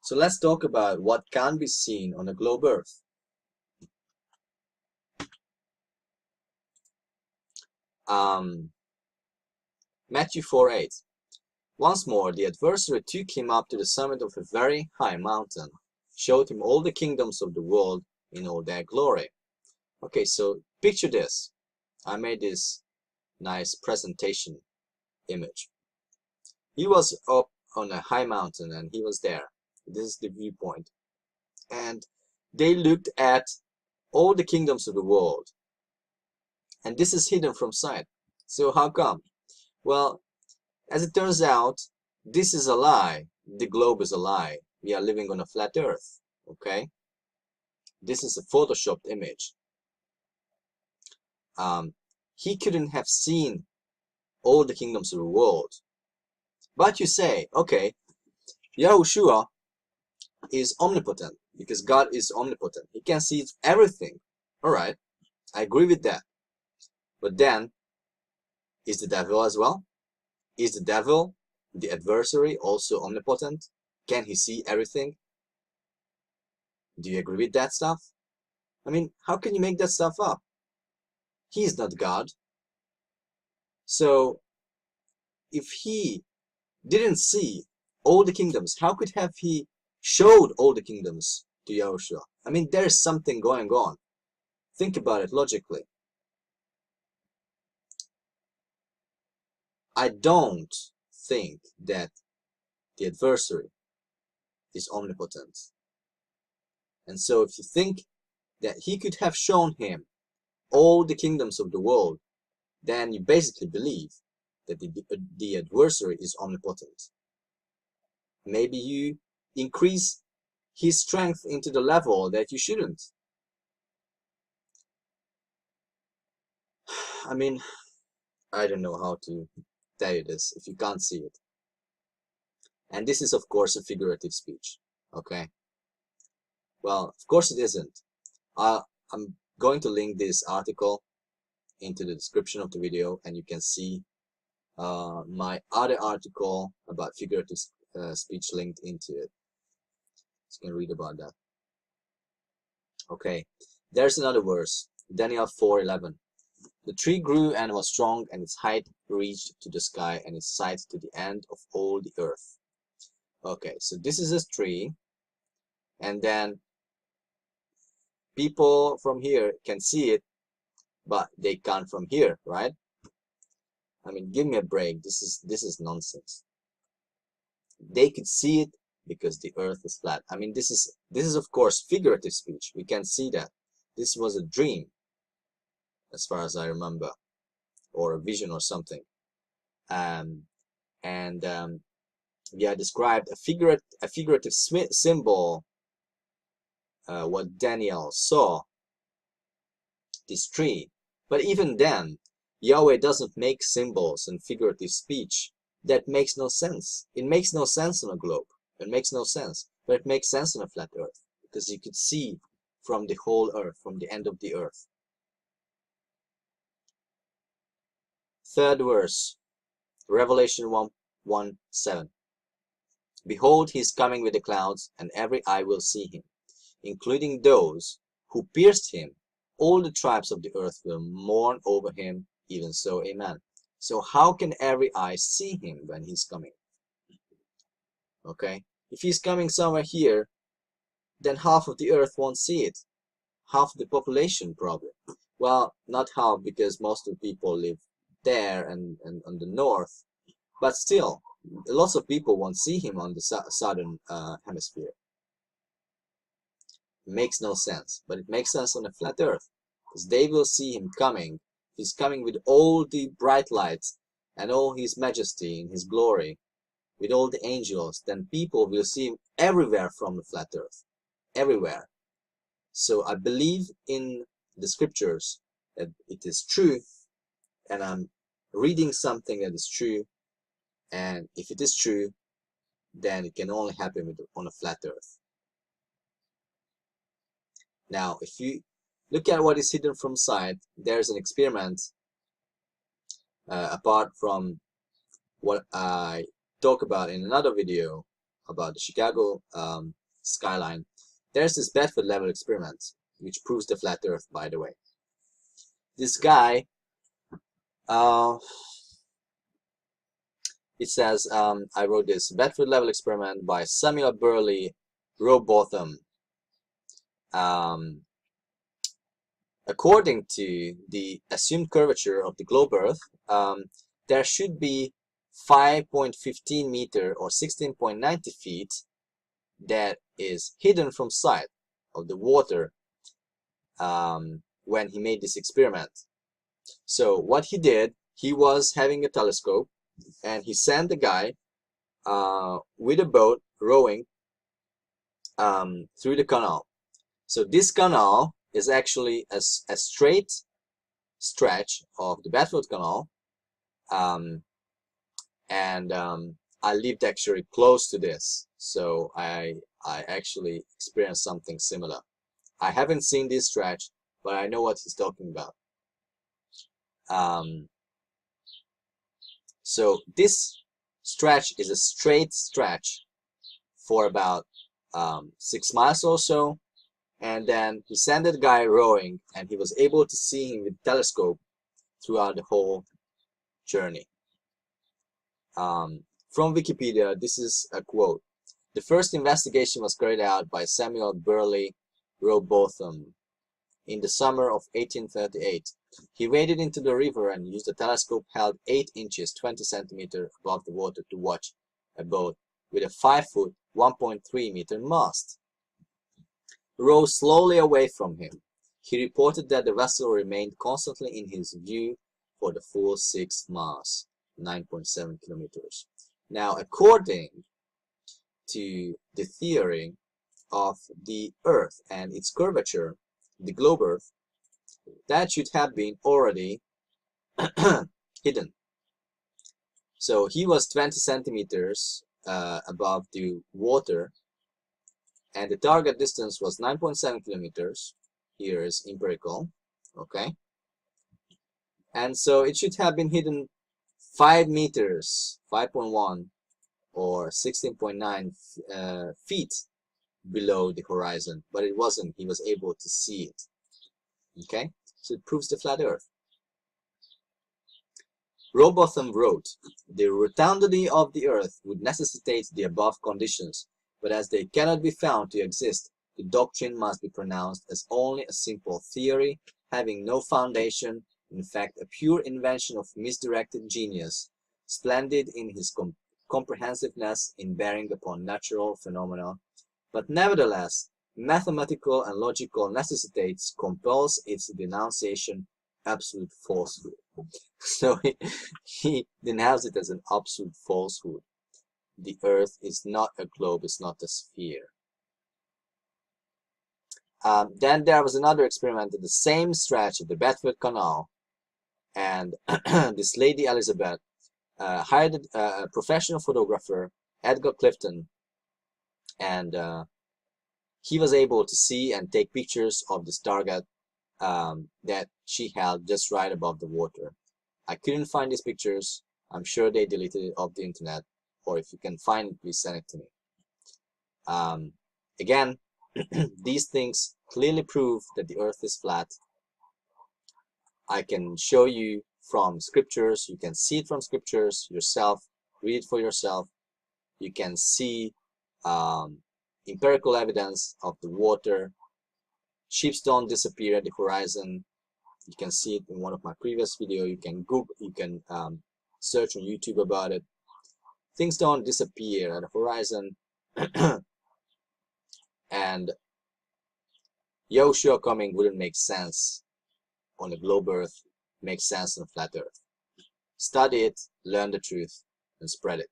So let's talk about what can be seen on a globe Earth. Matthew 4:8. Once more the adversary took him up to the summit of a very high mountain, showed him all the kingdoms of the world in all their glory. Okay, so picture this. I made this nice presentation image. He was up on a high mountain and he was there. This is the viewpoint. And they looked at all the kingdoms of the world. And this is hidden from sight. So how come? Well, as it turns out, this is a lie. The globe is a lie. We are living on a flat earth. Okay? This is a photoshopped image. He couldn't have seen all the kingdoms of the world. But you say, okay, Yahushua is omnipotent because God is omnipotent. He can see everything. Alright, I agree with that. But then, is the devil as well? Is the devil, the adversary, also omnipotent? Can he see everything? Do you agree with that stuff? I mean, how can you make that stuff up? He is not God. So, if he didn't see all the kingdoms, how could have he showed all the kingdoms to Yahushua? I mean, there is something going on. Think about it logically. I don't think that the adversary is omnipotent. And so if you think that he could have shown him all the kingdoms of the world, then you basically believe that the adversary is omnipotent. Maybe you increase his strength into the level that you shouldn't. I mean, I don't know how to tell you this if you can't see it. And this is, of course, a figurative speech. Okay? Well, of course it isn't. I'm going to link this article into the description of the video, and you can see my other article about figurative speech linked into it. So you can read about that. Okay, there's another verse, Daniel 4:11. The tree grew and was strong, and its height reached to the sky, and its sight to the end of all the earth. Okay, so this is a tree, and then people from here can see it, but they can't from here, right? I mean, give me a break. This is nonsense. They could see it because the earth is flat. I mean, this is of course figurative speech. We can see that this was a dream, as far as I remember, or a vision or something. Yeah, described a figurative symbol. What Daniel saw, this tree. But even then, Yahweh doesn't make symbols and figurative speech. That makes no sense. It makes no sense on a globe. It makes no sense. But it makes sense on a flat earth, because you could see from the whole earth, from the end of the earth. Third verse, Revelation 1:7. Behold, he is coming with the clouds, and every eye will see him, including those who pierced him. All the tribes of the earth will mourn over him, even so, amen. So how can every eye see him when he's coming? Okay, if he's coming somewhere here, then half of the earth won't see it. Half the population probably. Well, not half, because most of the people live there and on the north, but still, lots of people won't see him on the southern hemisphere. It makes no sense, but it makes sense on a flat earth, because they will see him coming. He's coming with all the bright lights and all his majesty and his glory, with all the angels. Then people will see him everywhere from the flat earth, everywhere. So I believe in the scriptures that it is true, and I'm reading something that is true, and if it is true, then it can only happen on a flat earth. Now, if you look at what is hidden from sight, there's an experiment apart from what I talk about in another video about the Chicago skyline, there's this Bedford level experiment, which proves the flat Earth, by the way. This guy, it says, I wrote this Bedford level experiment by Samuel Burley Rowbotham. According to the assumed curvature of the globe Earth, there should be 5.15 meter or 16.90 feet that is hidden from sight of the water when he made this experiment. So what he did, he was having a telescope and he sent the guy with a boat rowing through the canal. So this canal is actually a straight stretch of the Bedford Canal, and I lived actually close to this, so I actually experienced something similar. I haven't seen this stretch, but I know what he's talking about. So this stretch is a straight stretch for about 6 miles or so, and then he sent the guy rowing, and he was able to see him with the telescope throughout the whole journey. From Wikipedia, this is a quote. The first investigation was carried out by Samuel Burley Rowbotham in the summer of 1838. He waded into the river and used a telescope held 8 inches 20 centimeters above the water to watch a boat with a 5-foot 1.3 meter mast row slowly away from him. He reported that the vessel remained constantly in his view for the full 6 miles, 9.7 kilometers. Now, according to the theory of the Earth and its curvature, the globe Earth, that should have been already hidden. So he was 20 centimeters above the water, and the target distance was 9.7 kilometers. Here is empirical, okay? And so it should have been hidden 5 meters, 5.1 or 16.9 feet below the horizon, but it wasn't. He was able to see it, okay? So it proves the flat Earth. Rowbotham wrote, the rotundity of the Earth would necessitate the above conditions, but as they cannot be found to exist, the doctrine must be pronounced as only a simple theory, having no foundation, in fact a pure invention of misdirected genius, splendid in his comprehensiveness in bearing upon natural phenomena, but nevertheless mathematical and logical necessitates compels its denunciation absolute falsehood. So he denounced it as an absolute falsehood. The Earth is not a globe, it's not a sphere. Then there was another experiment at the same stretch of the Bedford Canal, and this lady Elizabeth hired a professional photographer, Edgar Clifton, and he was able to see and take pictures of this target that she held just right above the water. I couldn't find these pictures. I'm sure they deleted it off the internet, or if you can find it, please send it to me. Again, these things clearly prove that the Earth is flat. I can show you from scriptures. You can see it from scriptures yourself. Read it for yourself. You can see empirical evidence of the water. Ships don't disappear at the horizon. You can see it in one of my previous videos. You can Google, you can search on YouTube about it. Things don't disappear at the horizon. And Yahushua coming wouldn't make sense on the globe Earth, makes sense on flat Earth. Study it, learn the truth, and spread it.